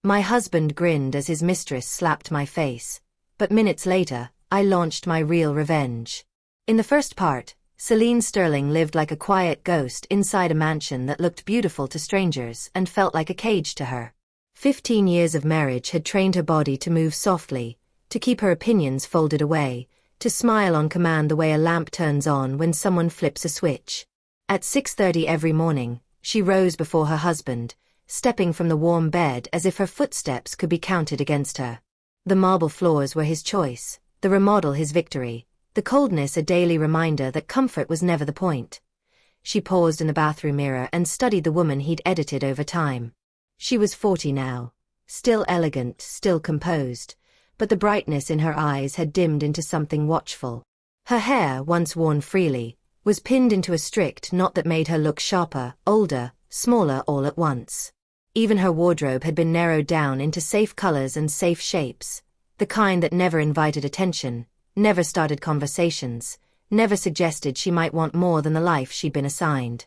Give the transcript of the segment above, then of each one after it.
My husband grinned as his mistress slapped my face, but minutes later, I launched my real revenge. In the first part, Selene Sterling lived like a quiet ghost inside a mansion that looked beautiful to strangers and felt like a cage to her. 15 years of marriage had trained her body to move softly, to keep her opinions folded away, to smile on command the way a lamp turns on when someone flips a switch. At 6:30 every morning, she rose before her husband, stepping from the warm bed as if her footsteps could be counted against her. The marble floors were his choice, the remodel his victory, the coldness a daily reminder that comfort was never the point. She paused in the bathroom mirror and studied the woman he'd edited over time. She was 40 now, still elegant, still composed, but the brightness in her eyes had dimmed into something watchful. Her hair, once worn freely, was pinned into a strict knot that made her look sharper, older, smaller all at once. Even her wardrobe had been narrowed down into safe colors and safe shapes, the kind that never invited attention, never started conversations, never suggested she might want more than the life she'd been assigned.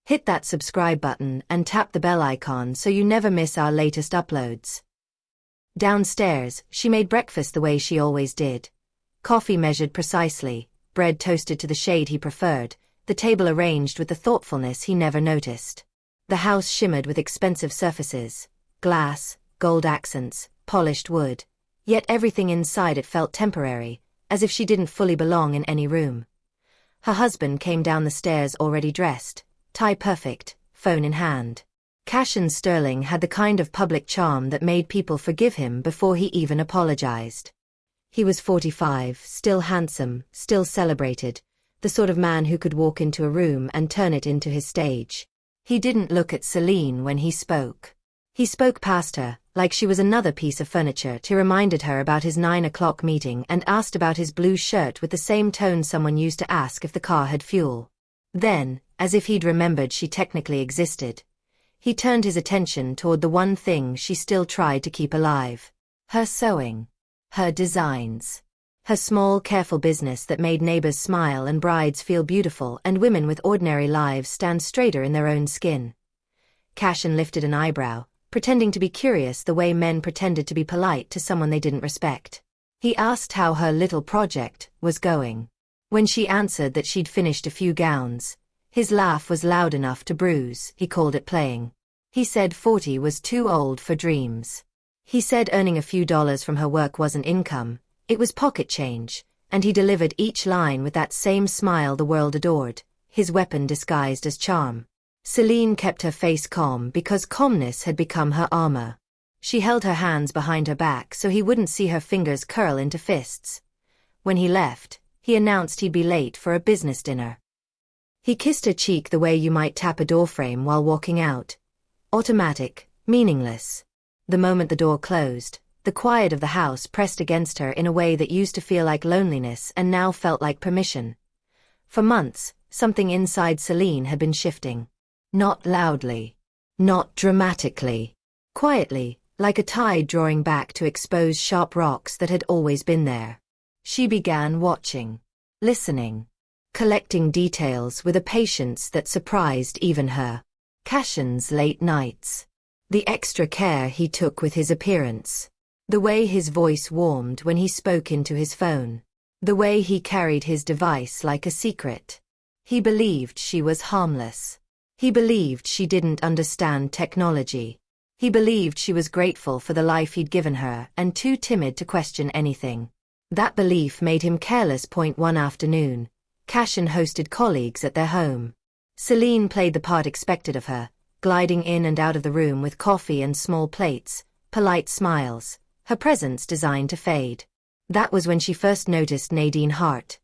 Hit that subscribe button and tap the bell icon so you never miss our latest uploads. Downstairs, she made breakfast the way she always did. Coffee measured precisely, bread toasted to the shade he preferred, the table arranged with the thoughtfulness he never noticed. The house shimmered with expensive surfaces, glass, gold accents, polished wood, yet everything inside it felt temporary, as if she didn't fully belong in any room. Her husband came down the stairs already dressed, tie perfect, phone in hand. Selene Sterling had the kind of public charm that made people forgive him before he even apologized. He was 45, still handsome, still celebrated, the sort of man who could walk into a room and turn it into his stage. He didn't look at Selene when he spoke. He spoke past her, like she was another piece of furniture, to reminded her about his 9 o'clock meeting and asked about his blue shirt with the same tone someone used to ask if the car had fuel. Then, as if he'd remembered she technically existed, he turned his attention toward the one thing she still tried to keep alive. Her sewing. Her designs. Her small, careful business that made neighbors smile and brides feel beautiful and women with ordinary lives stand straighter in their own skin. Selene lifted an eyebrow, pretending to be curious the way men pretended to be polite to someone they didn't respect. He asked how her little project was going. When she answered that she'd finished a few gowns, his laugh was loud enough to bruise. He called it playing. He said 40 was too old for dreams. He said earning a few dollars from her work wasn't income, it was pocket change, and he delivered each line with that same smile the world adored, his weapon disguised as charm. Selene kept her face calm because calmness had become her armor. She held her hands behind her back so he wouldn't see her fingers curl into fists. When he left, he announced he'd be late for a business dinner. He kissed her cheek the way you might tap a doorframe while walking out. Automatic, meaningless. The moment the door closed, the quiet of the house pressed against her in a way that used to feel like loneliness and now felt like permission. For months, something inside Selene had been shifting. Not loudly. Not dramatically. Quietly, like a tide drawing back to expose sharp rocks that had always been there. She began watching. Listening. Collecting details with a patience that surprised even her. Selene's late nights. The extra care he took with his appearance. The way his voice warmed when he spoke into his phone. The way he carried his device like a secret. He believed she was harmless. He believed she didn't understand technology. He believed she was grateful for the life he'd given her and too timid to question anything. That belief made him careless. One afternoon, Selene hosted colleagues at their home. Selene played the part expected of her, gliding in and out of the room with coffee and small plates, polite smiles, her presence designed to fade. That was when she first noticed Nadine Hart.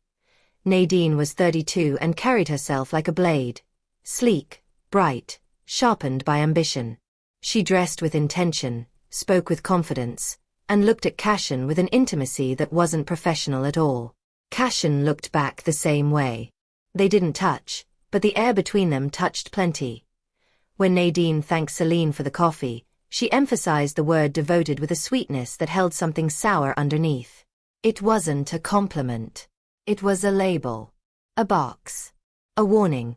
Nadine was 32 and carried herself like a blade. Sleek, bright, sharpened by ambition. She dressed with intention, spoke with confidence, and looked at Selene with an intimacy that wasn't professional at all. Selene looked back the same way. They didn't touch, but the air between them touched plenty. When Nadine thanked Selene for the coffee, she emphasized the word devoted with a sweetness that held something sour underneath. It wasn't a compliment. It was a label. A box. A warning.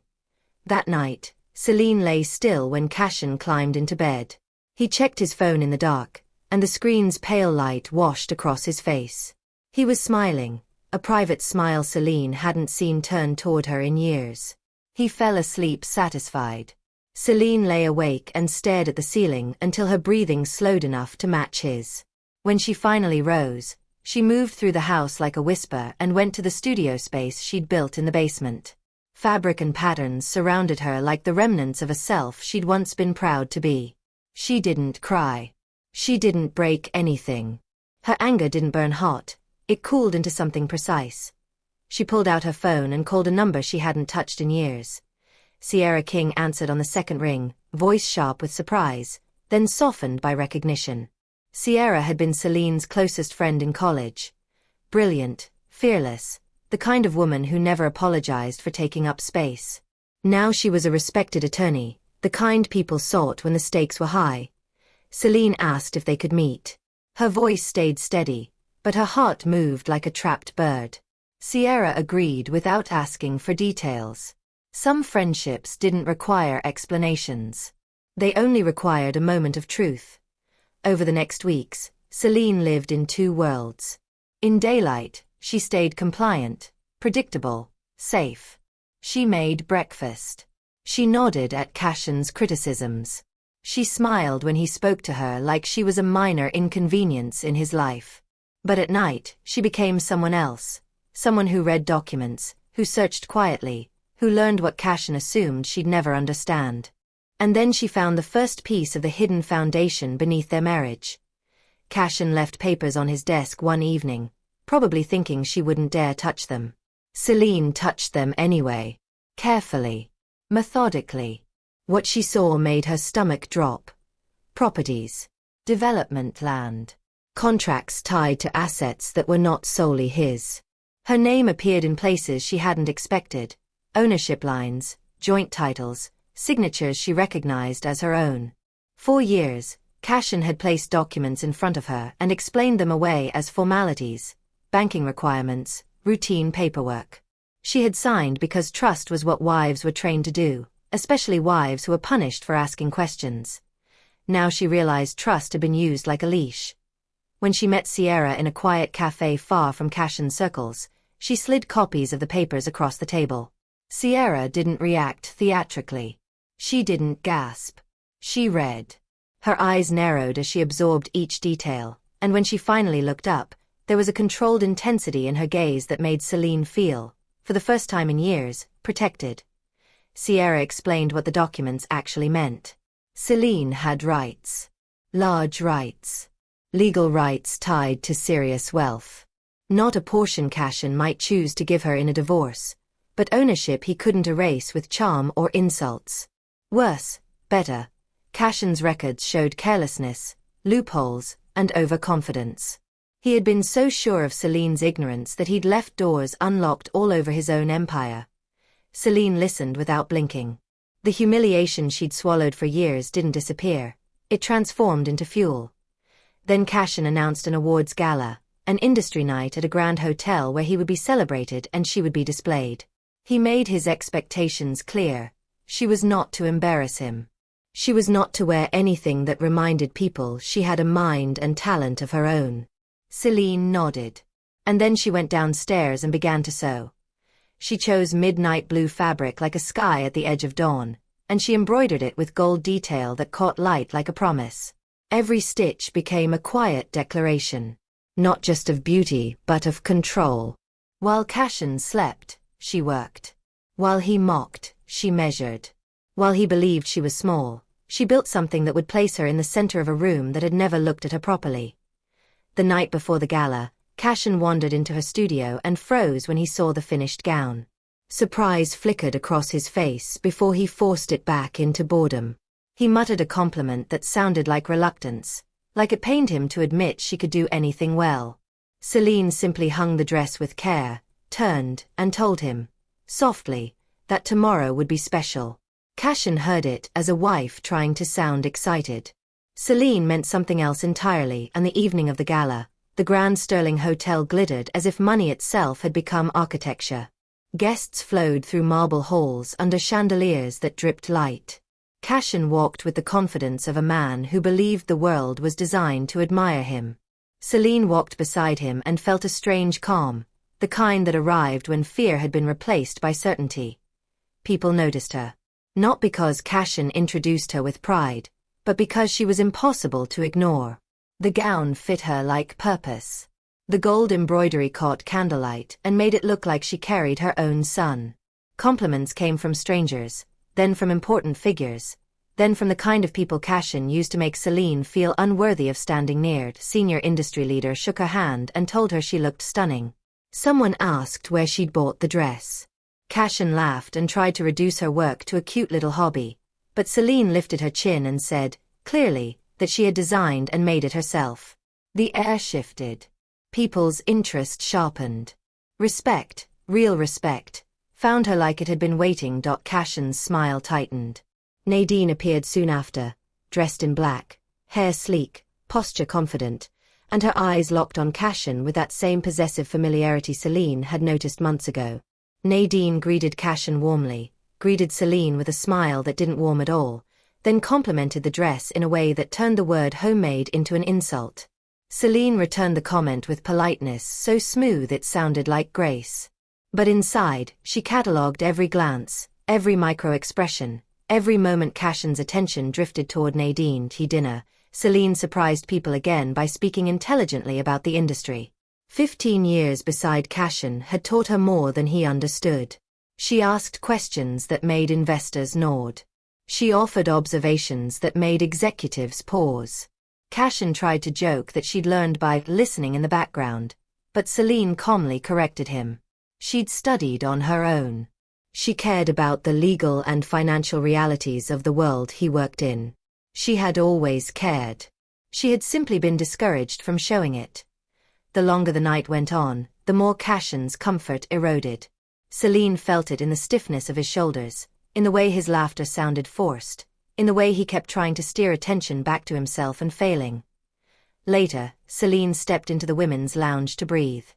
That night, Selene lay still when Selene climbed into bed. He checked his phone in the dark, and the screen's pale light washed across his face. He was smiling, a private smile Selene hadn't seen turn toward her in years. He fell asleep satisfied. Selene lay awake and stared at the ceiling until her breathing slowed enough to match his. When she finally rose, she moved through the house like a whisper and went to the studio space she'd built in the basement. Fabric and patterns surrounded her like the remnants of a self she'd once been proud to be. She didn't cry. She didn't break anything. Her anger didn't burn hot, it cooled into something precise. She pulled out her phone and called a number she hadn't touched in years. Sierra King answered on the second ring, voice sharp with surprise, then softened by recognition. Sierra had been Selene's closest friend in college. Brilliant, fearless, the kind of woman who never apologized for taking up space. Now she was a respected attorney, the kind people sought when the stakes were high. Selene asked if they could meet. Her voice stayed steady, but her heart moved like a trapped bird. Sierra agreed without asking for details. Some friendships didn't require explanations. They only required a moment of truth. Over the next weeks, Selene lived in two worlds. In daylight, she stayed compliant, predictable, safe. She made breakfast. She nodded at Cashin's criticisms. She smiled when he spoke to her like she was a minor inconvenience in his life. But at night, she became someone else. Someone who read documents, who searched quietly, who learned what Cashin assumed she'd never understand. And then she found the first piece of the hidden foundation beneath their marriage. Cashin left papers on his desk one evening, probably thinking she wouldn't dare touch them. Selene touched them anyway. Carefully. Methodically. What she saw made her stomach drop. Properties. Development land. Contracts tied to assets that were not solely his. Her name appeared in places she hadn't expected. Ownership lines, joint titles, signatures she recognized as her own. For years, Cashin had placed documents in front of her and explained them away as formalities, banking requirements, routine paperwork. She had signed because trust was what wives were trained to do, especially wives who were punished for asking questions. Now she realized trust had been used like a leash. When she met Sierra in a quiet cafe far from Cashin's circles, she slid copies of the papers across the table. Sierra didn't react theatrically. She didn't gasp. She read. Her eyes narrowed as she absorbed each detail, and when she finally looked up, there was a controlled intensity in her gaze that made Selene feel, for the first time in years, protected. Sierra explained what the documents actually meant. Selene had rights. Large rights. Legal rights tied to serious wealth. Not a portion Cashin might choose to give her in a divorce, but ownership he couldn't erase with charm or insults. Worse, better, Cashin's records showed carelessness, loopholes, and overconfidence. He had been so sure of Selene's ignorance that he'd left doors unlocked all over his own empire. Selene listened without blinking. The humiliation she'd swallowed for years didn't disappear. It transformed into fuel. Then Cashin announced an awards gala, an industry night at a grand hotel where he would be celebrated and she would be displayed. He made his expectations clear. She was not to embarrass him. She was not to wear anything that reminded people she had a mind and talent of her own. Selene nodded. And then she went downstairs and began to sew. She chose midnight blue fabric like a sky at the edge of dawn, and she embroidered it with gold detail that caught light like a promise. Every stitch became a quiet declaration, not just of beauty but of control. While Cashin slept, she worked. While he mocked, she measured. While he believed she was small, she built something that would place her in the center of a room that had never looked at her properly. The night before the gala, Cashin wandered into her studio and froze when he saw the finished gown. Surprise flickered across his face before he forced it back into boredom. He muttered a compliment that sounded like reluctance, like it pained him to admit she could do anything well. Selene simply hung the dress with care, turned, and told him, softly, that tomorrow would be special. Cashin heard it as a wife trying to sound excited. Selene meant something else entirely, and the evening of the gala, the Grand Sterling Hotel glittered as if money itself had become architecture. Guests flowed through marble halls under chandeliers that dripped light. Cashin walked with the confidence of a man who believed the world was designed to admire him. Selene walked beside him and felt a strange calm, the kind that arrived when fear had been replaced by certainty. People noticed her. Not because Cashin introduced her with pride, but because she was impossible to ignore. The gown fit her like purpose. The gold embroidery caught candlelight and made it look like she carried her own son. Compliments came from strangers, then from important figures, then from the kind of people Cashin used to make Selene feel unworthy of standing near. Senior industry leader shook her hand and told her she looked stunning. Someone asked where she'd bought the dress. Cashin laughed and tried to reduce her work to a cute little hobby, but Selene lifted her chin and said, clearly, that she had designed and made it herself. The air shifted. People's interest sharpened. Respect, real respect, found her like it had been waiting. Cashin's smile tightened. Nadine appeared soon after, dressed in black, hair sleek, posture confident, and her eyes locked on Cashin with that same possessive familiarity Selene had noticed months ago. Nadine greeted Cashin warmly, greeted Selene with a smile that didn't warm at all, then complimented the dress in a way that turned the word homemade into an insult. Selene returned the comment with politeness so smooth it sounded like grace. But inside, she catalogued every glance, every micro-expression, every moment. Cashin's attention drifted toward Nadine. Dinner, Selene surprised people again by speaking intelligently about the industry. 15 years beside Cashin had taught her more than he understood. She asked questions that made investors nod. She offered observations that made executives pause. Cashin tried to joke that she'd learned by listening in the background, but Selene calmly corrected him. She'd studied on her own. She cared about the legal and financial realities of the world he worked in. She had always cared. She had simply been discouraged from showing it. The longer the night went on, the more Cashin's comfort eroded. Selene felt it in the stiffness of his shoulders, in the way his laughter sounded forced, in the way he kept trying to steer attention back to himself and failing. Later, Selene stepped into the women's lounge to breathe.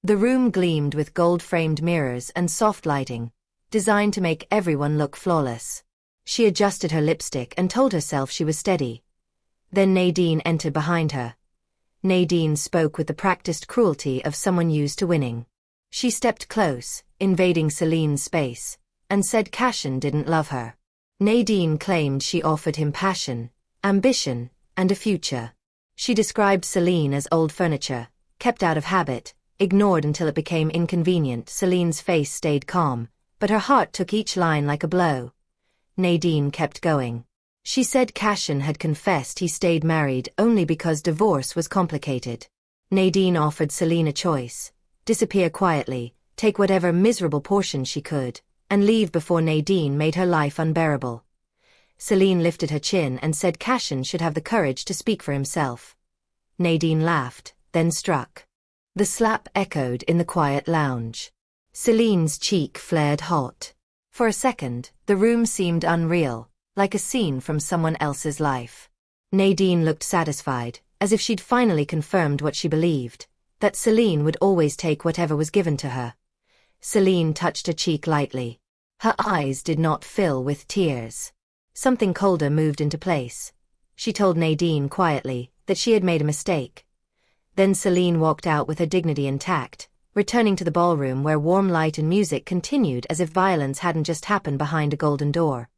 The room gleamed with gold-framed mirrors and soft lighting, designed to make everyone look flawless. She adjusted her lipstick and told herself she was steady. Then Nadine entered behind her. Nadine spoke with the practiced cruelty of someone used to winning. She stepped close, invading Selene's space, and said Cashin didn't love her. Nadine claimed she offered him passion, ambition, and a future. She described Selene as old furniture, kept out of habit, ignored until it became inconvenient. Selene's face stayed calm, but her heart took each line like a blow. Nadine kept going. She said Cashin had confessed he stayed married only because divorce was complicated. Nadine offered Selene a choice: disappear quietly, take whatever miserable portion she could, and leave before Nadine made her life unbearable. Selene lifted her chin and said Cashin should have the courage to speak for himself. Nadine laughed, then struck. The slap echoed in the quiet lounge. Selene's cheek flared hot. For a second, the room seemed unreal, like a scene from someone else's life. Nadine looked satisfied, as if she'd finally confirmed what she believed, that Selene would always take whatever was given to her. Selene touched her cheek lightly. Her eyes did not fill with tears. Something colder moved into place. She told Nadine quietly that she had made a mistake. Then Selene walked out with her dignity intact, returning to the ballroom where warm light and music continued as if violence hadn't just happened behind a golden door.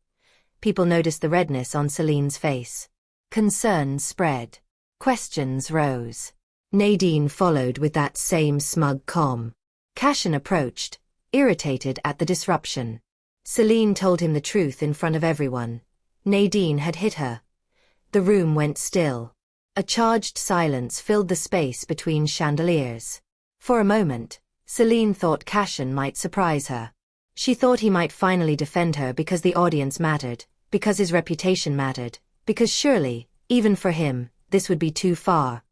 People noticed the redness on Selene's face. Concern spread. Questions rose. Nadine followed with that same smug calm. Cashin approached, irritated at the disruption. Selene told him the truth in front of everyone. Nadine had hit her. The room went still. A charged silence filled the space between chandeliers. For a moment, Selene thought Cashin might surprise her. She thought he might finally defend her because the audience mattered, because his reputation mattered, because surely, even for him, this would be too far.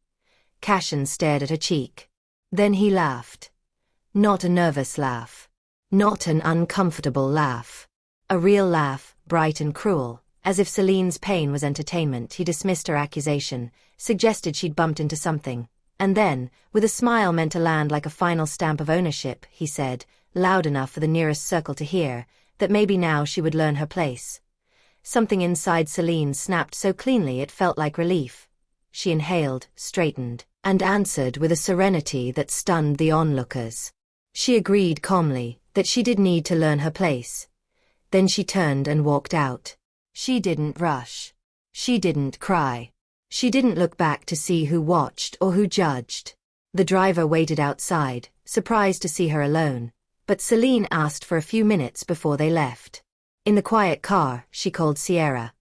Cashin stared at her cheek. Then he laughed. Not a nervous laugh. Not an uncomfortable laugh. A real laugh, bright and cruel, as if Selene's pain was entertainment. He dismissed her accusation, suggested she'd bumped into something, and then, with a smile meant to land like a final stamp of ownership, he said, loud enough for the nearest circle to hear, that maybe now she would learn her place. Something inside Selene snapped so cleanly it felt like relief. She inhaled, straightened, and answered with a serenity that stunned the onlookers. She agreed calmly that she did need to learn her place. Then she turned and walked out. She didn't rush. She didn't cry. She didn't look back to see who watched or who judged. The driver waited outside, surprised to see her alone, but Selene asked for a few minutes before they left. In the quiet car, she called Sierra.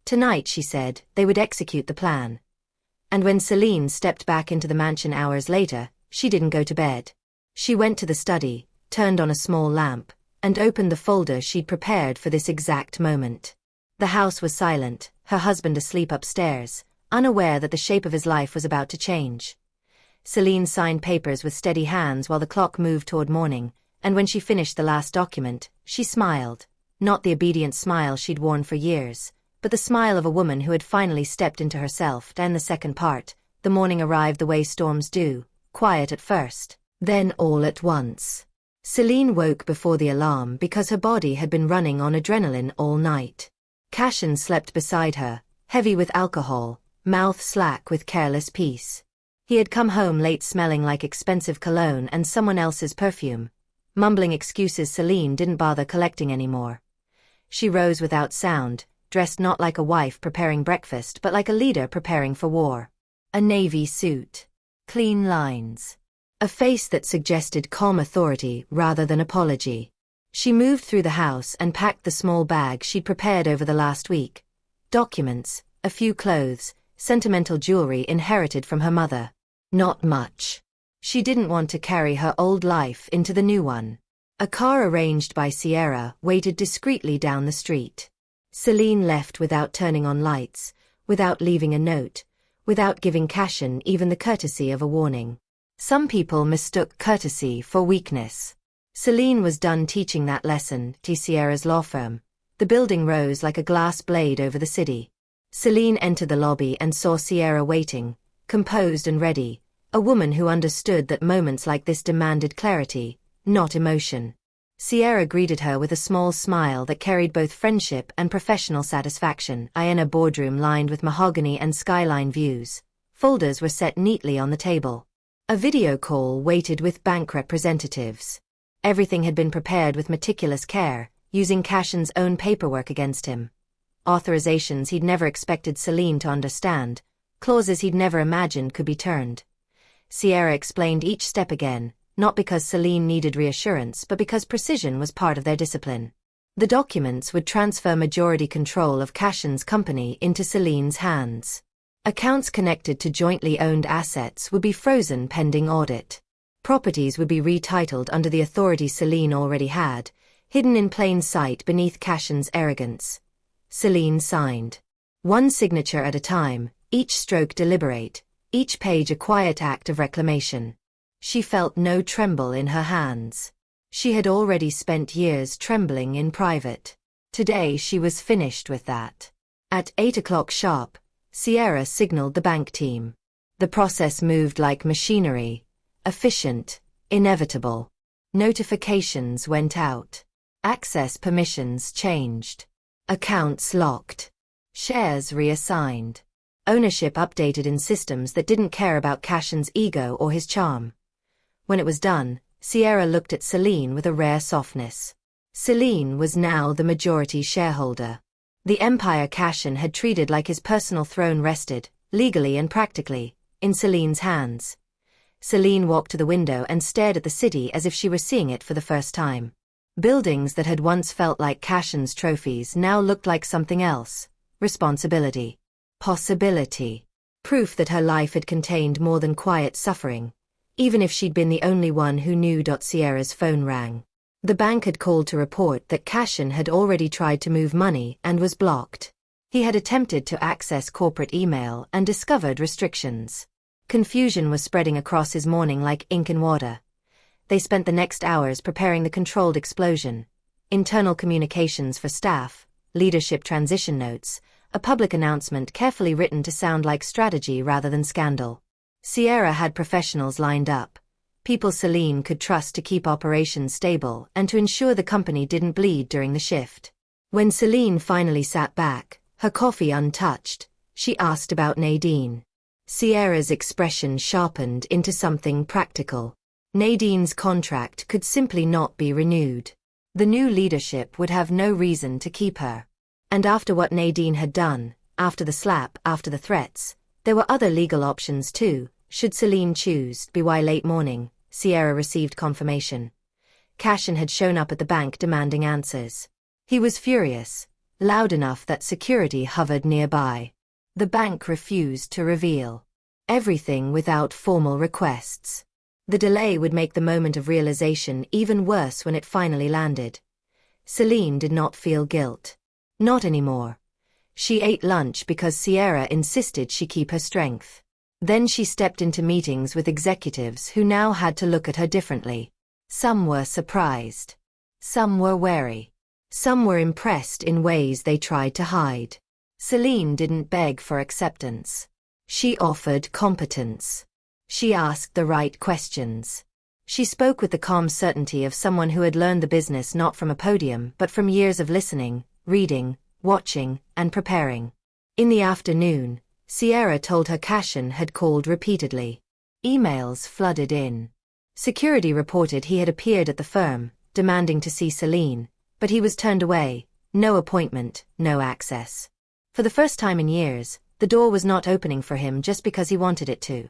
Tonight, she said, they would execute the plan. And when Selene stepped back into the mansion hours later, she didn't go to bed. She went to the study, turned on a small lamp, and opened the folder she'd prepared for this exact moment. The house was silent, her husband asleep upstairs, unaware that the shape of his life was about to change. Selene signed papers with steady hands while the clock moved toward morning, and when she finished the last document, she smiled. Not the obedient smile she'd worn for years, but the smile of a woman who had finally stepped into herself. And the second part, the morning arrived the way storms do, quiet at first, then all at once. Selene woke before the alarm because her body had been running on adrenaline all night. Cashin slept beside her, heavy with alcohol, mouth slack with careless peace. He had come home late smelling like expensive cologne and someone else's perfume. Mumbling excuses, Selene didn't bother collecting anymore. She rose without sound, dressed not like a wife preparing breakfast but like a leader preparing for war. A navy suit. Clean lines. A face that suggested calm authority rather than apology. She moved through the house and packed the small bag she'd prepared over the last week. Documents, a few clothes, sentimental jewelry inherited from her mother. Not much. She didn't want to carry her old life into the new one. A car arranged by Sierra waited discreetly down the street. Selene left without turning on lights, without leaving a note, without giving Cashin even the courtesy of a warning. Some people mistook courtesy for weakness. Selene was done teaching that lesson to Sierra's law firm. The building rose like a glass blade over the city. Selene entered the lobby and saw Sierra waiting, composed and ready, a woman who understood that moments like this demanded clarity, not emotion. Sierra greeted her with a small smile that carried both friendship and professional satisfaction. In a boardroom lined with mahogany and skyline views. Folders were set neatly on the table. A video call waited with bank representatives. Everything had been prepared with meticulous care, using Cashin's own paperwork against him. Authorizations he'd never expected Selene to understand, clauses he'd never imagined could be turned. Sierra explained each step again, not because Selene needed reassurance but because precision was part of their discipline. The documents would transfer majority control of Cashin's company into Selene's hands. Accounts connected to jointly owned assets would be frozen pending audit. Properties would be retitled under the authority Selene already had, hidden in plain sight beneath Cashin's arrogance. Selene signed. One signature at a time, each stroke deliberate, each page a quiet act of reclamation. She felt no tremble in her hands. She had already spent years trembling in private. Today she was finished with that. At 8 o'clock sharp, Sierra signaled the bank team. The process moved like machinery, efficient, inevitable. Notifications went out. Access permissions changed. Accounts locked. Shares reassigned. Ownership updated in systems that didn't care about Cashin's ego or his charm. When it was done, Sierra looked at Selene with a rare softness. Selene was now the majority shareholder. The empire Cashin had treated like his personal throne rested, legally and practically, in Selene's hands. Selene walked to the window and stared at the city as if she were seeing it for the first time. Buildings that had once felt like Cashin's trophies now looked like something else. Responsibility. Possibility. Proof that her life had contained more than quiet suffering. Even if she'd been the only one who knew. Sierra's phone rang. The bank had called to report that Cashin had already tried to move money and was blocked. He had attempted to access corporate email and discovered restrictions. Confusion was spreading across his morning like ink in water. They spent the next hours preparing the controlled explosion. Internal communications for staff, leadership transition notes, a public announcement carefully written to sound like strategy rather than scandal. Sierra had professionals lined up. People Selene could trust to keep operations stable and to ensure the company didn't bleed during the shift. When Selene finally sat back, her coffee untouched, she asked about Nadine. Sierra's expression sharpened into something practical. Nadine's contract could simply not be renewed. The new leadership would have no reason to keep her. And after what Nadine had done, after the slap, after the threats, there were other legal options too, should Selene choose. By late morning, Sierra received confirmation. Cashin had shown up at the bank demanding answers. He was furious, loud enough that security hovered nearby. The bank refused to reveal everything without formal requests. The delay would make the moment of realization even worse when it finally landed. Selene did not feel guilt. Not anymore. She ate lunch because Sierra insisted she keep her strength. Then she stepped into meetings with executives who now had to look at her differently. Some were surprised. Some were wary. Some were impressed in ways they tried to hide. Selene didn't beg for acceptance. She offered competence. She asked the right questions. She spoke with the calm certainty of someone who had learned the business not from a podium but from years of listening, reading, watching, and preparing. In the afternoon, Sierra told her Cashin had called repeatedly. Emails flooded in. Security reported he had appeared at the firm, demanding to see Selene, but he was turned away. No appointment, no access. For the first time in years, the door was not opening for him just because he wanted it to.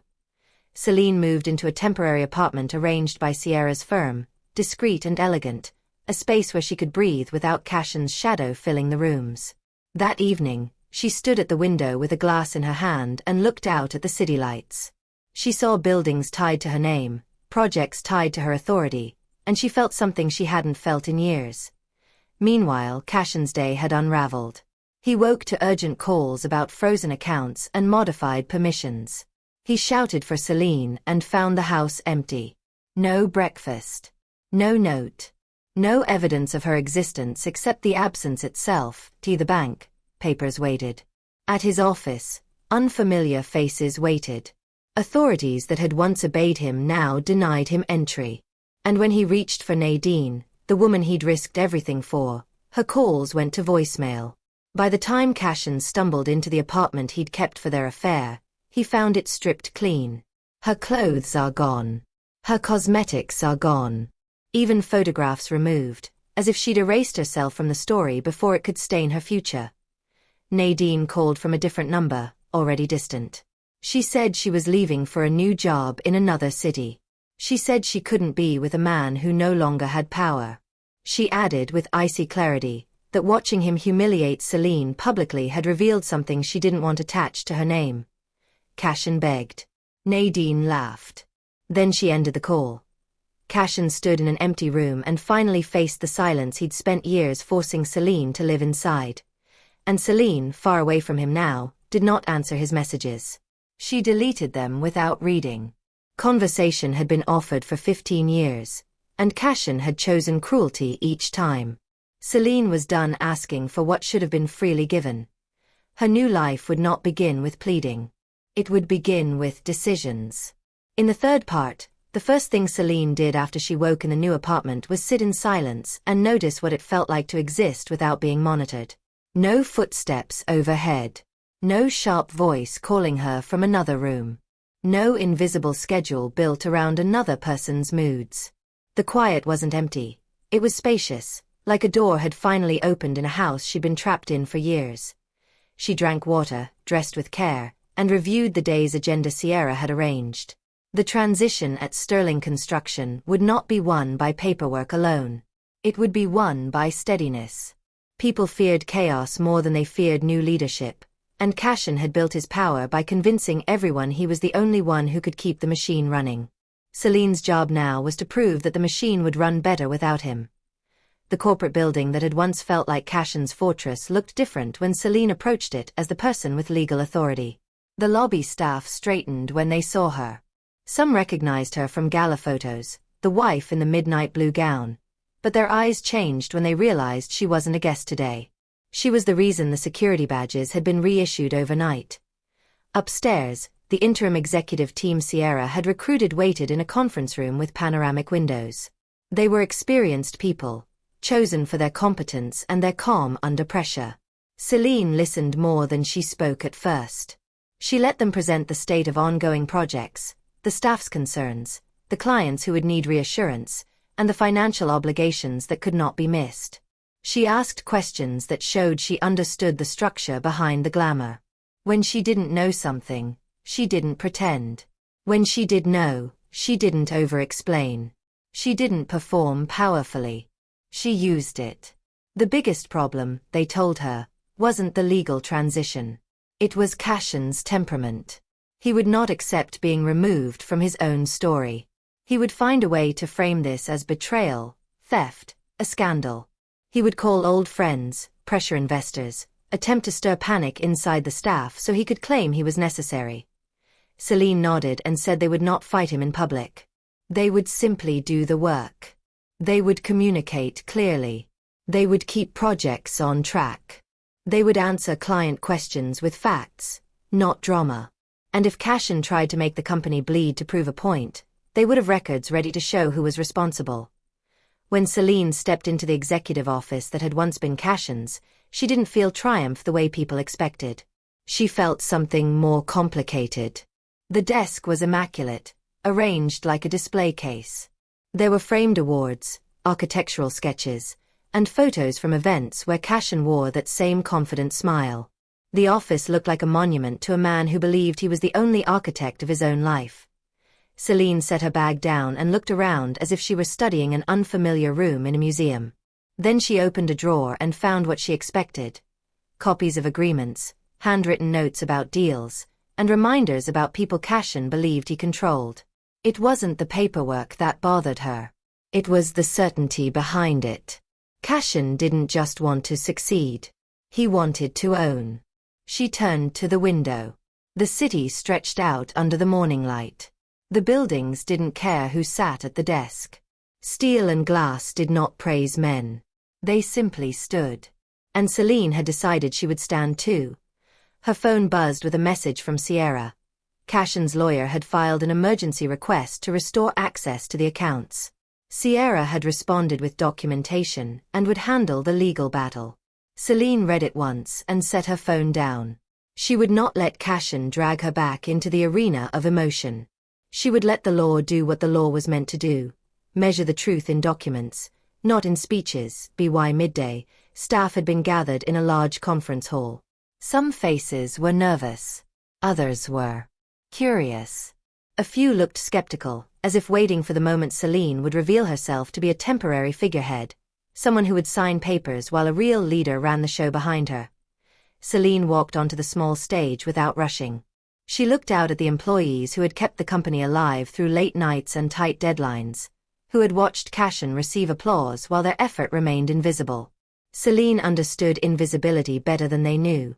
Selene moved into a temporary apartment arranged by Sierra's firm, discreet and elegant, a space where she could breathe without Cashin's shadow filling the rooms. That evening, she stood at the window with a glass in her hand and looked out at the city lights. She saw buildings tied to her name, projects tied to her authority, and she felt something she hadn't felt in years. Meanwhile, Cashin's day had unraveled. He woke to urgent calls about frozen accounts and modified permissions. He shouted for Selene and found the house empty. No breakfast. No note. No evidence of her existence except the absence itself. The bank, papers waited. At his office, unfamiliar faces waited. Authorities that had once obeyed him now denied him entry. And when he reached for Nadine, the woman he'd risked everything for, her calls went to voicemail. By the time Cashin stumbled into the apartment he'd kept for their affair, he found it stripped clean. Her clothes are gone. Her cosmetics are gone. Even photographs removed, as if she'd erased herself from the story before it could stain her future. Nadine called from a different number, already distant. She said she was leaving for a new job in another city. She said she couldn't be with a man who no longer had power. She added with icy clarity that watching him humiliate Selene publicly had revealed something she didn't want attached to her name. Cashin begged. Nadine laughed. Then she ended the call. Cashin stood in an empty room and finally faced the silence he'd spent years forcing Selene to live inside. And Selene, far away from him now, did not answer his messages. She deleted them without reading. Conversation had been offered for 15 years, and Cashin had chosen cruelty each time. Selene was done asking for what should have been freely given. Her new life would not begin with pleading. It would begin with decisions. In the third part, the first thing Selene did after she woke in the new apartment was sit in silence and notice what it felt like to exist without being monitored. No footsteps overhead. No sharp voice calling her from another room. No invisible schedule built around another person's moods. The quiet wasn't empty. It was spacious, like a door had finally opened in a house she'd been trapped in for years. She drank water, dressed with care, and reviewed the day's agenda Sierra had arranged. The transition at Sterling Construction would not be won by paperwork alone. It would be won by steadiness. People feared chaos more than they feared new leadership, and Cashin had built his power by convincing everyone he was the only one who could keep the machine running. Selene's job now was to prove that the machine would run better without him. The corporate building that had once felt like Cashin's fortress looked different when Selene approached it as the person with legal authority. The lobby staff straightened when they saw her. Some recognized her from gala photos, the wife in the midnight blue gown. But their eyes changed when they realized she wasn't a guest today. She was the reason the security badges had been reissued overnight. Upstairs, the interim executive team Sierra had recruited waited in a conference room with panoramic windows. They were experienced people, chosen for their competence and their calm under pressure. Selene listened more than she spoke at first. She let them present the state of ongoing projects, the staff's concerns, the clients who would need reassurance, and the financial obligations that could not be missed. She asked questions that showed she understood the structure behind the glamour. When she didn't know something, she didn't pretend. When she did know, she didn't over-explain. She didn't perform powerfully. She used it. The biggest problem, they told her, wasn't the legal transition. It was Cashin's temperament. He would not accept being removed from his own story. He would find a way to frame this as betrayal, theft, a scandal. He would call old friends, pressure investors, attempt to stir panic inside the staff so he could claim he was necessary. Selene nodded and said they would not fight him in public. They would simply do the work. They would communicate clearly. They would keep projects on track. They would answer client questions with facts, not drama. And if Cashin tried to make the company bleed to prove a point, they would have records ready to show who was responsible. When Selene stepped into the executive office that had once been Cashin's, she didn't feel triumph the way people expected. She felt something more complicated. The desk was immaculate, arranged like a display case. There were framed awards, architectural sketches, and photos from events where Cashin wore that same confident smile. The office looked like a monument to a man who believed he was the only architect of his own life. Selene set her bag down and looked around as if she were studying an unfamiliar room in a museum. Then she opened a drawer and found what she expected: copies of agreements, handwritten notes about deals, and reminders about people Cashin believed he controlled. It wasn't the paperwork that bothered her. It was the certainty behind it. Cashin didn't just want to succeed. He wanted to own. She turned to the window. The city stretched out under the morning light. The buildings didn't care who sat at the desk. Steel and glass did not praise men. They simply stood. And Selene had decided she would stand too. Her phone buzzed with a message from Sierra. Cashin's lawyer had filed an emergency request to restore access to the accounts. Sierra had responded with documentation and would handle the legal battle. Selene read it once and set her phone down. She would not let Cashin drag her back into the arena of emotion. She would let the law do what the law was meant to do: measure the truth in documents, not in speeches. By midday, staff had been gathered in a large conference hall. Some faces were nervous. Others were curious. A few looked skeptical, as if waiting for the moment Selene would reveal herself to be a temporary figurehead, someone who would sign papers while a real leader ran the show behind her. Selene walked onto the small stage without rushing. She looked out at the employees who had kept the company alive through late nights and tight deadlines, who had watched Cashin receive applause while their effort remained invisible. Selene understood invisibility better than they knew.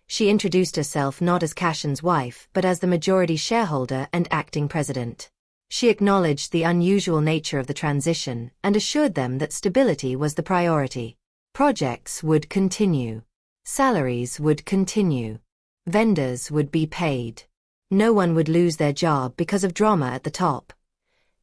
She introduced herself not as Cashin's wife but as the majority shareholder and acting president. She acknowledged the unusual nature of the transition and assured them that stability was the priority. Projects would continue. Salaries would continue. Vendors would be paid. No one would lose their job because of drama at the top.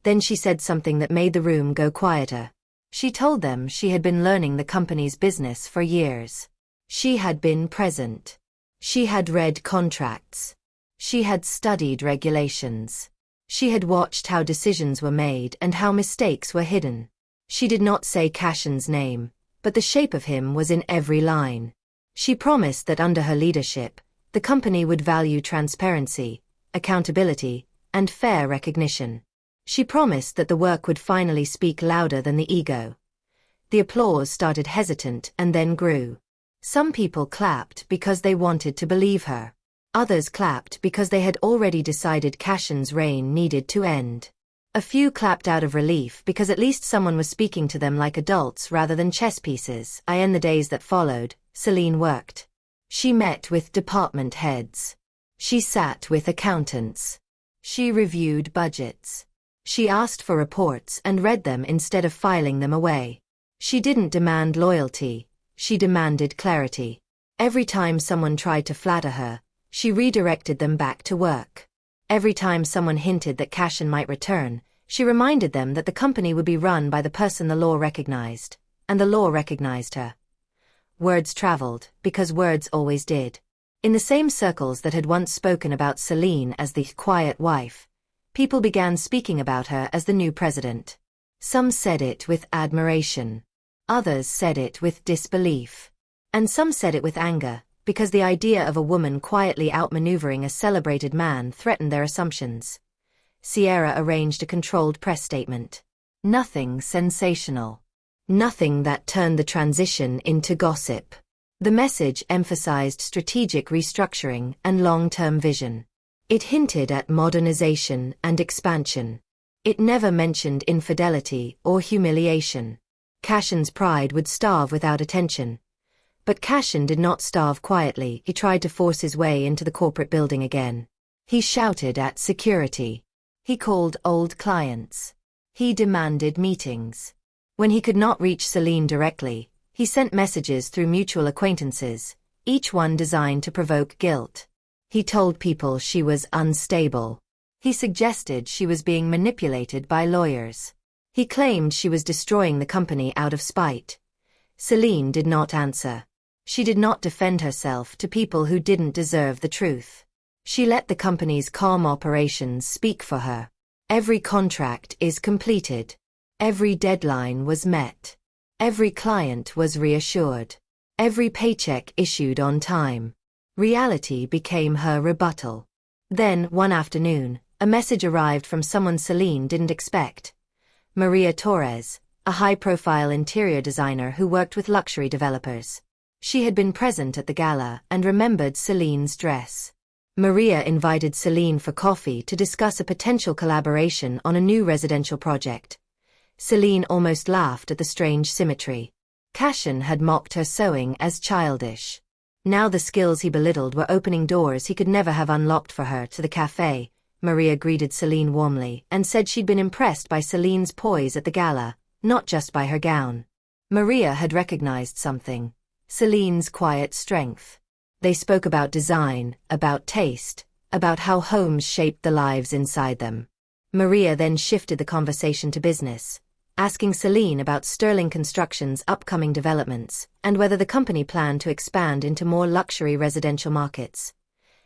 Then she said something that made the room go quieter. She told them she had been learning the company's business for years. She had been present. She had read contracts. She had studied regulations. She had watched how decisions were made and how mistakes were hidden. She did not say Cashin's name, but the shape of him was in every line. She promised that under her leadership, the company would value transparency, accountability, and fair recognition. She promised that the work would finally speak louder than the ego. The applause started hesitant and then grew. Some people clapped because they wanted to believe her. Others clapped because they had already decided Cashin's reign needed to end. A few clapped out of relief because at least someone was speaking to them like adults rather than chess pieces. In the days that followed, Selene worked. She met with department heads. She sat with accountants. She reviewed budgets. She asked for reports and read them instead of filing them away. She didn't demand loyalty. She demanded clarity. Every time someone tried to flatter her, she redirected them back to work. Every time someone hinted that Cashin might return, she reminded them that the company would be run by the person the law recognized, and the law recognized her. Words traveled, because words always did. In the same circles that had once spoken about Selene as the quiet wife, people began speaking about her as the new president. Some said it with admiration. Others said it with disbelief. And some said it with anger, because the idea of a woman quietly outmaneuvering a celebrated man threatened their assumptions. Sierra arranged a controlled press statement. Nothing sensational. Nothing that turned the transition into gossip. The message emphasized strategic restructuring and long-term vision. It hinted at modernization and expansion. It never mentioned infidelity or humiliation. Cashin's pride would starve without attention. But Cashin did not starve quietly. He tried to force his way into the corporate building again. He shouted at security. He called old clients. He demanded meetings. When he could not reach Selene directly, he sent messages through mutual acquaintances, each one designed to provoke guilt. He told people she was unstable. He suggested she was being manipulated by lawyers. He claimed she was destroying the company out of spite. Selene did not answer. She did not defend herself to people who didn't deserve the truth. She let the company's calm operations speak for her. Every contract is completed. Every deadline was met. Every client was reassured. Every paycheck issued on time. Reality became her rebuttal. Then, one afternoon, a message arrived from someone Selene didn't expect. Maria Torres, a high-profile interior designer who worked with luxury developers. She had been present at the gala and remembered Selene's dress. Maria invited Selene for coffee to discuss a potential collaboration on a new residential project. Selene almost laughed at the strange symmetry. Cashin had mocked her sewing as childish. Now the skills he belittled were opening doors he could never have unlocked for her. To the cafe, Maria greeted Selene warmly and said she'd been impressed by Selene's poise at the gala, not just by her gown. Maria had recognized something: Selene's quiet strength. They spoke about design, about taste, about how homes shaped the lives inside them. Maria then shifted the conversation to business, asking Selene about Sterling Construction's upcoming developments and whether the company planned to expand into more luxury residential markets.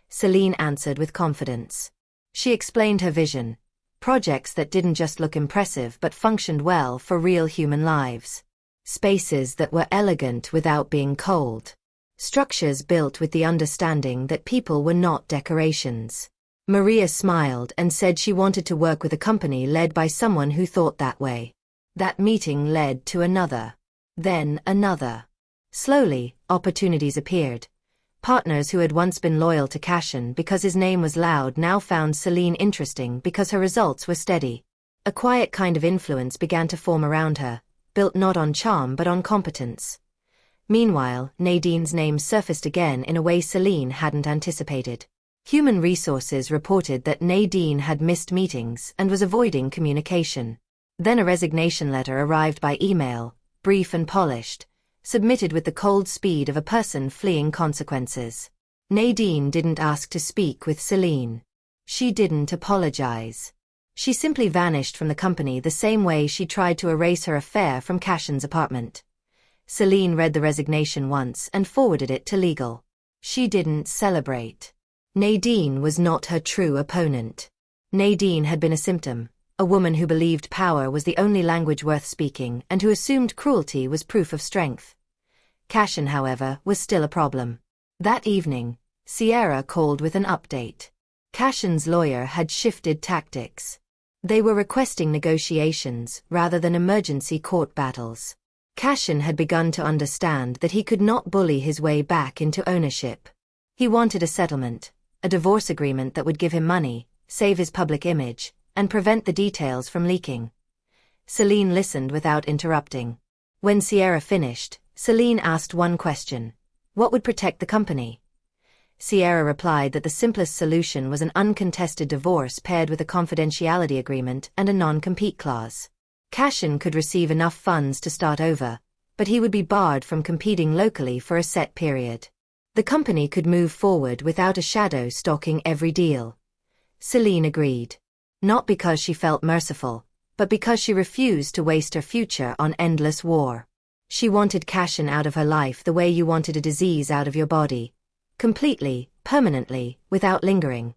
Selene answered with confidence. She explained her vision: projects that didn't just look impressive but functioned well for real human lives. Spaces that were elegant without being cold. Structures built with the understanding that people were not decorations. Maria smiled and said she wanted to work with a company led by someone who thought that way. That meeting led to another. Then another. Slowly, opportunities appeared. Partners who had once been loyal to Cashin because his name was loud now found Selene interesting because her results were steady. A quiet kind of influence began to form around her, built not on charm but on competence. Meanwhile, Nadine's name surfaced again in a way Selene hadn't anticipated. Human Resources reported that Nadine had missed meetings and was avoiding communication. Then a resignation letter arrived by email, brief and polished, submitted with the cold speed of a person fleeing consequences. Nadine didn't ask to speak with Selene. She didn't apologize. She simply vanished from the company the same way she tried to erase her affair from Cashin's apartment. Selene read the resignation once and forwarded it to legal. She didn't celebrate. Nadine was not her true opponent. Nadine had been a symptom, a woman who believed power was the only language worth speaking and who assumed cruelty was proof of strength. Cashin, however, was still a problem. That evening, Sierra called with an update. Cashin's lawyer had shifted tactics. They were requesting negotiations rather than emergency court battles. Cashin had begun to understand that he could not bully his way back into ownership. He wanted a settlement, a divorce agreement that would give him money, save his public image, and prevent the details from leaking. Selene listened without interrupting. When Sierra finished, Selene asked one question: what would protect the company? Sierra replied that the simplest solution was an uncontested divorce paired with a confidentiality agreement and a non-compete clause. Cashin could receive enough funds to start over, but he would be barred from competing locally for a set period. The company could move forward without a shadow stalking every deal. Selene agreed. Not because she felt merciful, but because she refused to waste her future on endless war. She wanted Cashin out of her life the way you wanted a disease out of your body. Completely, permanently, without lingering.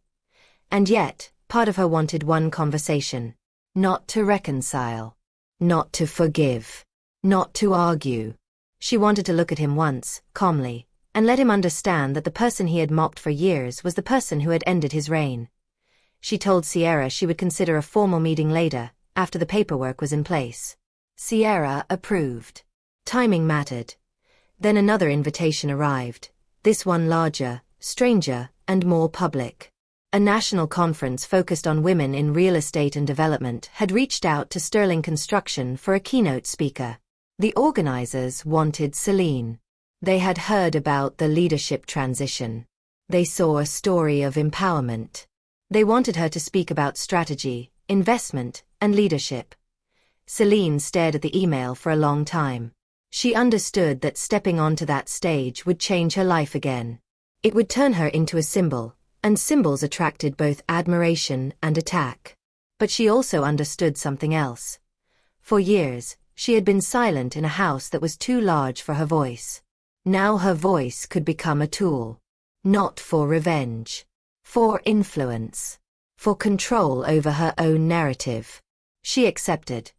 And yet, part of her wanted one conversation. Not to reconcile. Not to forgive. Not to argue. She wanted to look at him once, calmly, and let him understand that the person he had mocked for years was the person who had ended his reign. She told Sierra she would consider a formal meeting later, after the paperwork was in place. Sierra approved. Timing mattered. Then another invitation arrived, this one larger, stranger, and more public. A national conference focused on women in real estate and development had reached out to Sterling Construction for a keynote speaker. The organizers wanted Selene. They had heard about the leadership transition. They saw a story of empowerment. They wanted her to speak about strategy, investment, and leadership. Selene stared at the email for a long time. She understood that stepping onto that stage would change her life again. It would turn her into a symbol, and symbols attracted both admiration and attack. But she also understood something else. For years, she had been silent in a house that was too large for her voice. Now her voice could become a tool. Not for revenge. For influence. For control over her own narrative. She accepted.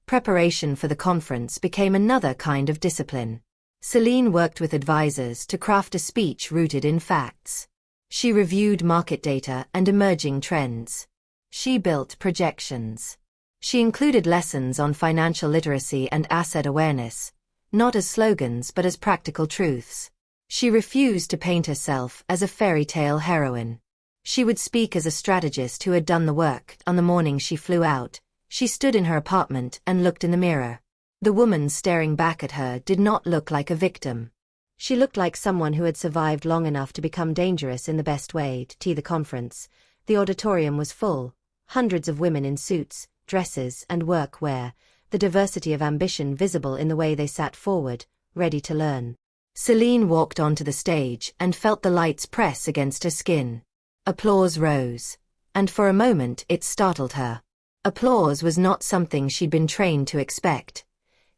Preparation for the conference became another kind of discipline. Selene worked with advisors to craft a speech rooted in facts. She reviewed market data and emerging trends. She built projections. She included lessons on financial literacy and asset awareness, not as slogans but as practical truths. She refused to paint herself as a fairy tale heroine. She would speak as a strategist who had done the work. On the morning she flew out, she stood in her apartment and looked in the mirror. The woman staring back at her did not look like a victim. She looked like someone who had survived long enough to become dangerous in the best way. The conference. The auditorium was full, hundreds of women in suits, dresses, and workwear, the diversity of ambition visible in the way they sat forward, ready to learn. Selene walked onto the stage and felt the lights press against her skin. Applause rose, and for a moment it startled her. Applause was not something she'd been trained to expect.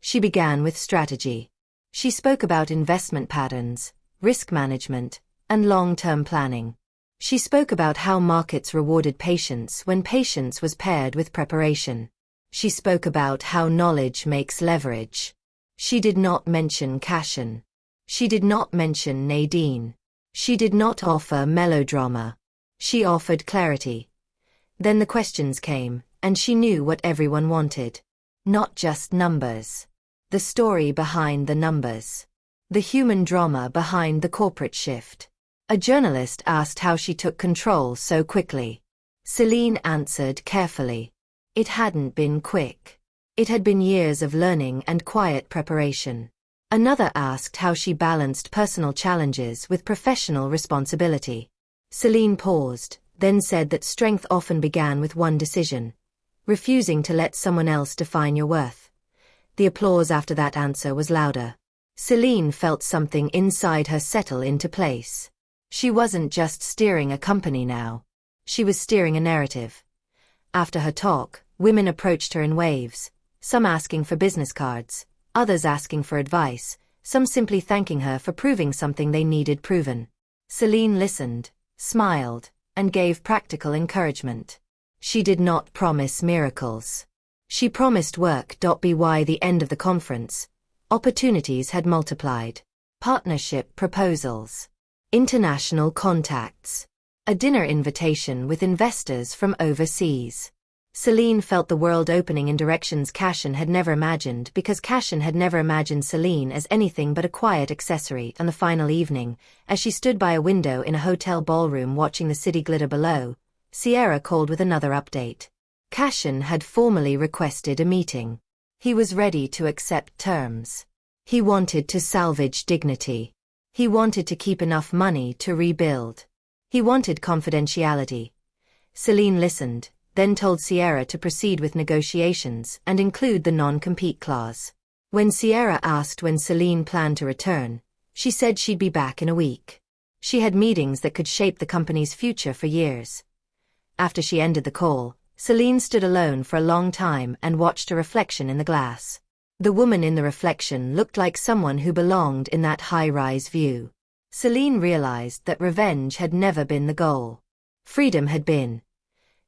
She began with strategy. She spoke about investment patterns, risk management, and long-term planning. She spoke about how markets rewarded patience when patience was paired with preparation. She spoke about how knowledge makes leverage. She did not mention Cashin. She did not mention Nadine. She did not offer melodrama. She offered clarity. Then the questions came, and she knew what everyone wanted. Not just numbers. The story behind the numbers. The human drama behind the corporate shift. A journalist asked how she took control so quickly. Selene answered carefully. It hadn't been quick. It had been years of learning and quiet preparation. Another asked how she balanced personal challenges with professional responsibility. Selene paused, then said that strength often began with one decision: refusing to let someone else define your worth. The applause after that answer was louder. Selene felt something inside her settle into place. She wasn't just steering a company now. She was steering a narrative. After her talk, women approached her in waves, some asking for business cards, others asking for advice, some simply thanking her for proving something they needed proven. Selene listened, smiled, and gave practical encouragement. She did not promise miracles. She promised work. By the end of the conference, opportunities had multiplied. Partnership proposals. International contacts. A dinner invitation with investors from overseas. Selene felt the world opening in directions Cashin had never imagined, because Cashin had never imagined Selene as anything but a quiet accessory. On the final evening, as she stood by a window in a hotel ballroom watching the city glitter below, Sierra called with another update. Cashin had formally requested a meeting. He was ready to accept terms. He wanted to salvage dignity. He wanted to keep enough money to rebuild. He wanted confidentiality. Selene listened, then told Sierra to proceed with negotiations and include the non-compete clause. When Sierra asked when Selene planned to return, she said she'd be back in a week. She had meetings that could shape the company's future for years. After she ended the call, Selene stood alone for a long time and watched her reflection in the glass. The woman in the reflection looked like someone who belonged in that high-rise view. Selene realized that revenge had never been the goal. Freedom had been.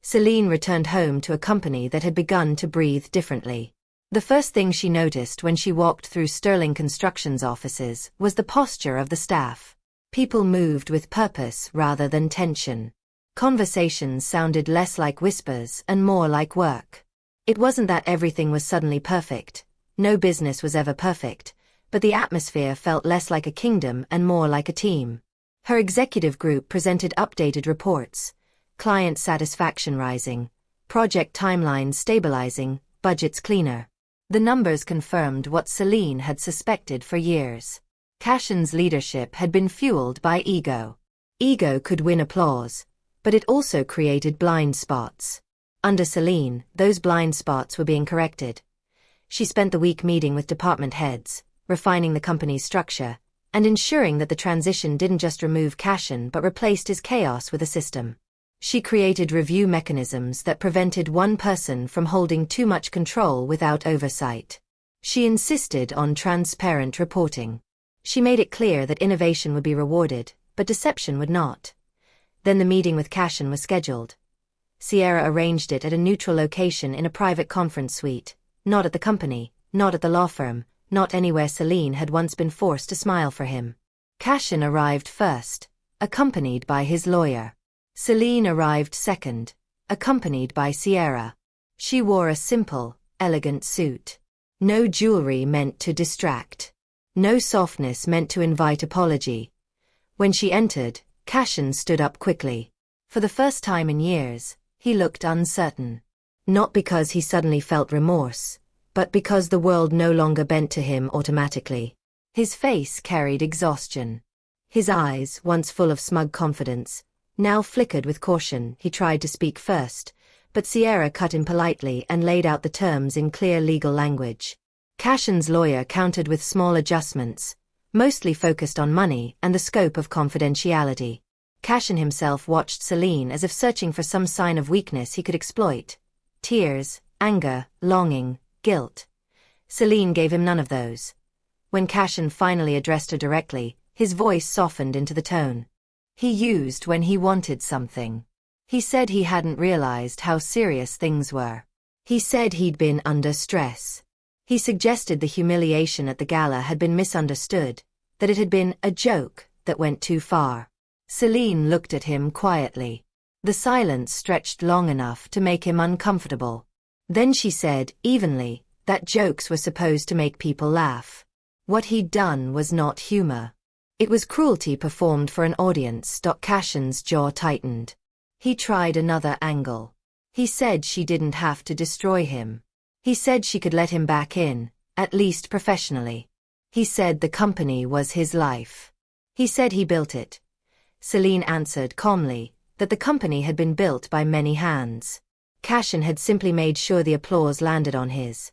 Selene returned home to a company that had begun to breathe differently. The first thing she noticed when she walked through Sterling Construction's offices was the posture of the staff. People moved with purpose rather than tension. Conversations sounded less like whispers and more like work. It wasn't that everything was suddenly perfect. No business was ever perfect, but the atmosphere felt less like a kingdom and more like a team. Her executive group presented updated reports, client satisfaction rising, project timelines stabilizing, budgets cleaner. The numbers confirmed what Selene had suspected for years. Cashin's leadership had been fueled by ego. Ego could win applause, but it also created blind spots. Under Selene, those blind spots were being corrected. She spent the week meeting with department heads, refining the company's structure, and ensuring that the transition didn't just remove Cashin but replaced his chaos with a system. She created review mechanisms that prevented one person from holding too much control without oversight. She insisted on transparent reporting. She made it clear that innovation would be rewarded, but deception would not. Then the meeting with Cashin was scheduled. Sierra arranged it at a neutral location in a private conference suite, not at the company, not at the law firm, not anywhere Selene had once been forced to smile for him. Cashin arrived first, accompanied by his lawyer. Selene arrived second, accompanied by Sierra. She wore a simple, elegant suit. No jewelry meant to distract. No softness meant to invite apology. When she entered, Cashin stood up quickly. For the first time in years, he looked uncertain. Not because he suddenly felt remorse, but because the world no longer bent to him automatically. His face carried exhaustion. His eyes, once full of smug confidence, now flickered with caution. He tried to speak first, but Sierra cut in politely and laid out the terms in clear legal language. Cashin's lawyer countered with small adjustments, mostly focused on money and the scope of confidentiality. Cashin himself watched Selene as if searching for some sign of weakness he could exploit. Tears, anger, longing, guilt. Selene gave him none of those. When Cashin finally addressed her directly, his voice softened into the tone he used when he wanted something. He said he hadn't realized how serious things were. He said he'd been under stress. He suggested the humiliation at the gala had been misunderstood, that it had been a joke that went too far. Selene looked at him quietly. The silence stretched long enough to make him uncomfortable. Then she said, evenly, that jokes were supposed to make people laugh. What he'd done was not humor. It was cruelty performed for an audience. Cashin's jaw tightened. He tried another angle. He said she didn't have to destroy him. He said she could let him back in, at least professionally. He said the company was his life. He said he built it. Selene answered calmly, that the company had been built by many hands. Cashin had simply made sure the applause landed on his.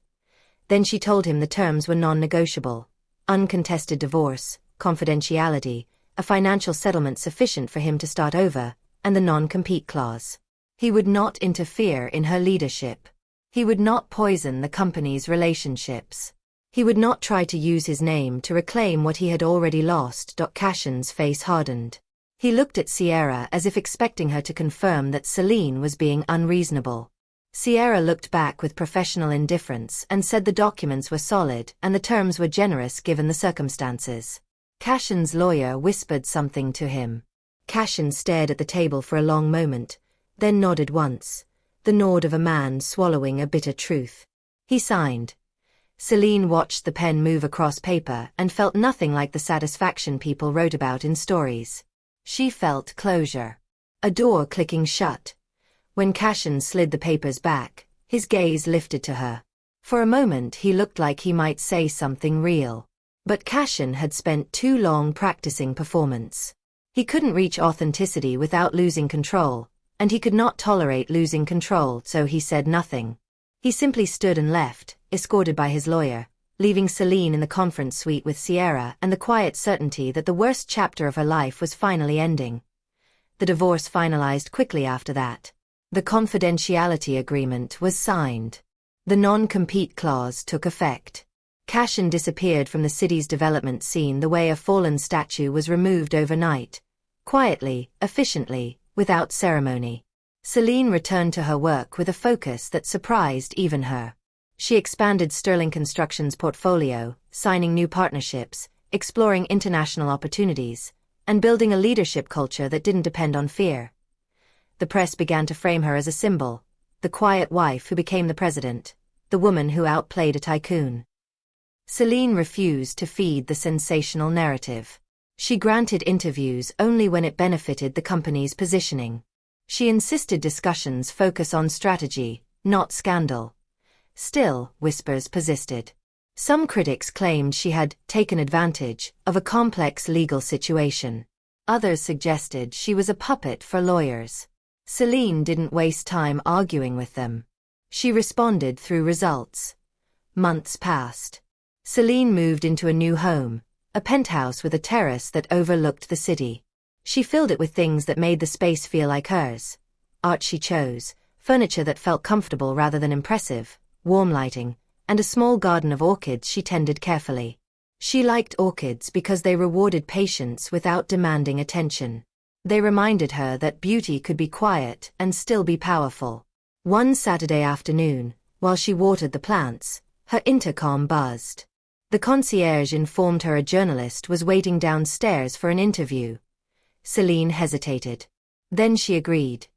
Then she told him the terms were non-negotiable. Uncontested divorce, confidentiality, a financial settlement sufficient for him to start over, and the non-compete clause. He would not interfere in her leadership. He would not poison the company's relationships. He would not try to use his name to reclaim what he had already lost. Cashin's face hardened. He looked at Sierra as if expecting her to confirm that Selene was being unreasonable. Sierra looked back with professional indifference and said the documents were solid and the terms were generous given the circumstances. Cashin's lawyer whispered something to him. Cashin stared at the table for a long moment, then nodded once, the nod of a man swallowing a bitter truth. He signed. Selene watched the pen move across paper and felt nothing like the satisfaction people wrote about in stories. She felt closure. A door clicking shut. When Cashin slid the papers back, his gaze lifted to her. For a moment he looked like he might say something real. But Cashin had spent too long practicing performance. He couldn't reach authenticity without losing control, and he could not tolerate losing control, so he said nothing. He simply stood and left, escorted by his lawyer, leaving Selene in the conference suite with Sierra and the quiet certainty that the worst chapter of her life was finally ending. The divorce finalized quickly after that. The confidentiality agreement was signed. The non-compete clause took effect. Cashin disappeared from the city's development scene the way a fallen statue was removed overnight. Quietly, efficiently, without ceremony. Selene returned to her work with a focus that surprised even her. She expanded Sterling Construction's portfolio, signing new partnerships, exploring international opportunities, and building a leadership culture that didn't depend on fear. The press began to frame her as a symbol, the quiet wife who became the president, the woman who outplayed a tycoon. Selene refused to feed the sensational narrative. She granted interviews only when it benefited the company's positioning. She insisted discussions focus on strategy, not scandal. Still, whispers persisted. Some critics claimed she had taken advantage of a complex legal situation. Others suggested she was a puppet for lawyers. Selene didn't waste time arguing with them. She responded through results. Months passed. Selene moved into a new home, a penthouse with a terrace that overlooked the city. She filled it with things that made the space feel like hers. Art she chose, furniture that felt comfortable rather than impressive, warm lighting, and a small garden of orchids she tended carefully. She liked orchids because they rewarded patience without demanding attention. They reminded her that beauty could be quiet and still be powerful. One Saturday afternoon, while she watered the plants, her intercom buzzed. The concierge informed her a journalist was waiting downstairs for an interview. Selene hesitated. Then she agreed.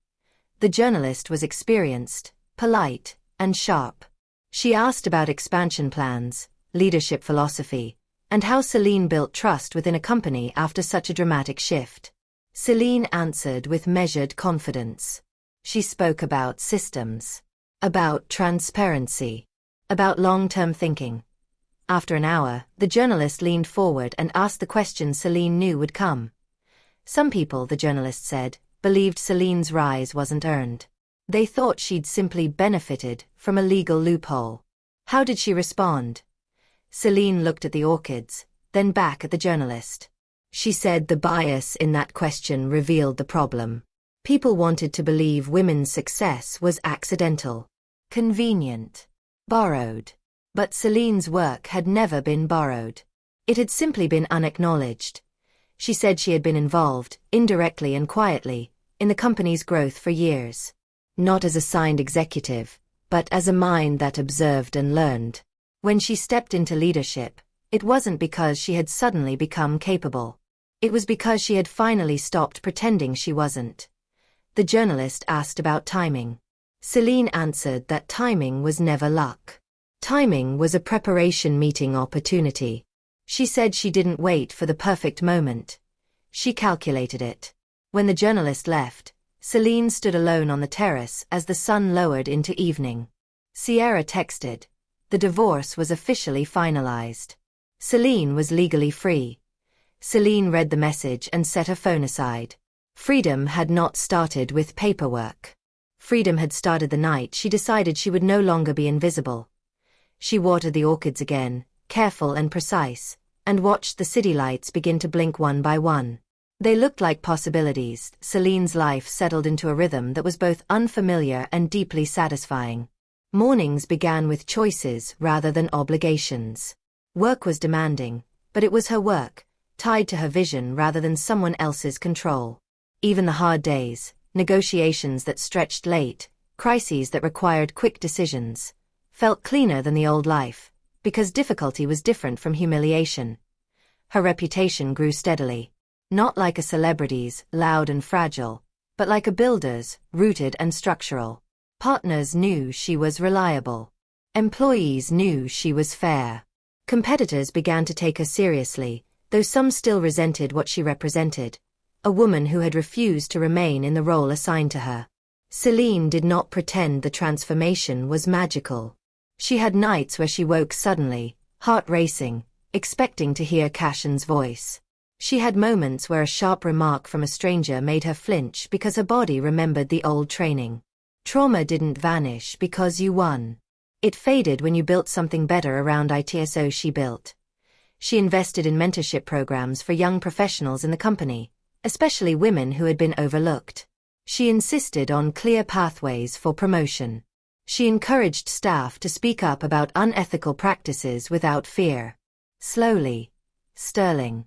The journalist was experienced, polite, and sharp. She asked about expansion plans, leadership philosophy, and how Selene built trust within a company after such a dramatic shift. Selene answered with measured confidence. She spoke about systems, about transparency, about long-term thinking. After an hour, the journalist leaned forward and asked the question Selene knew would come. Some people, the journalist said, believed Selene's rise wasn't earned. They thought she'd simply benefited from a legal loophole. How did she respond? Selene looked at the orchids, then back at the journalist. She said the bias in that question revealed the problem. People wanted to believe women's success was accidental, convenient, borrowed. But Selene's work had never been borrowed. It had simply been unacknowledged. She said she had been involved, indirectly and quietly, in the company's growth for years. Not as a signed executive, but as a mind that observed and learned. When she stepped into leadership, it wasn't because she had suddenly become capable. It was because she had finally stopped pretending she wasn't. The journalist asked about timing. Selene answered that timing was never luck. Timing was a preparation meeting opportunity. She said she didn't wait for the perfect moment. She calculated it. When the journalist left, Selene stood alone on the terrace as the sun lowered into evening. Sierra texted. The divorce was officially finalized. Selene was legally free. Selene read the message and set her phone aside. Freedom had not started with paperwork. Freedom had started the night she decided she would no longer be invisible. She watered the orchids again, careful and precise, and watched the city lights begin to blink one by one. They looked like possibilities. Selene's life settled into a rhythm that was both unfamiliar and deeply satisfying. Mornings began with choices rather than obligations. Work was demanding, but it was her work, tied to her vision rather than someone else's control. Even the hard days, negotiations that stretched late, crises that required quick decisions, felt cleaner than the old life, because difficulty was different from humiliation. Her reputation grew steadily. Not like a celebrity's, loud and fragile, but like a builder's, rooted and structural. Partners knew she was reliable. Employees knew she was fair. Competitors began to take her seriously, though some still resented what she represented, a woman who had refused to remain in the role assigned to her. Selene did not pretend the transformation was magical. She had nights where she woke suddenly, heart racing, expecting to hear Cashin's voice. She had moments where a sharp remark from a stranger made her flinch because her body remembered the old training. Trauma didn't vanish because you won. It faded when you built something better around it. So she built. She invested in mentorship programs for young professionals in the company, especially women who had been overlooked. She insisted on clear pathways for promotion. She encouraged staff to speak up about unethical practices without fear. Slowly, Sterling.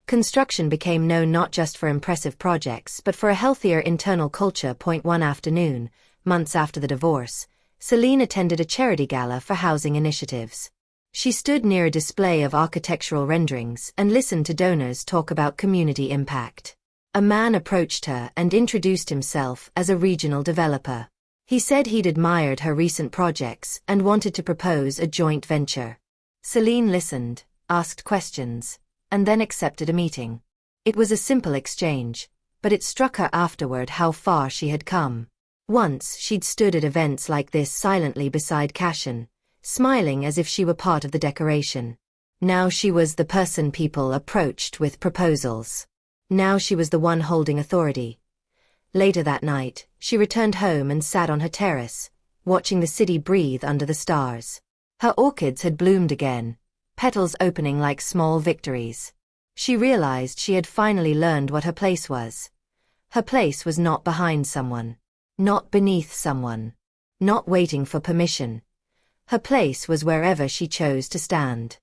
Construction became known not just for impressive projects but for a healthier internal culture. One afternoon, months after the divorce, Selene attended a charity gala for housing initiatives. She stood near a display of architectural renderings and listened to donors talk about community impact. A man approached her and introduced himself as a regional developer. He said he'd admired her recent projects and wanted to propose a joint venture. Selene listened, asked questions, and then accepted a meeting. It was a simple exchange, but it struck her afterward how far she had come. Once she'd stood at events like this silently beside Cashin, smiling as if she were part of the decoration. Now she was the person people approached with proposals. Now she was the one holding authority. Later that night, she returned home and sat on her terrace, watching the city breathe under the stars. Her orchids had bloomed again, petals opening like small victories. She realized she had finally learned what her place was. Her place was not behind someone, not beneath someone, not waiting for permission. Her place was wherever she chose to stand.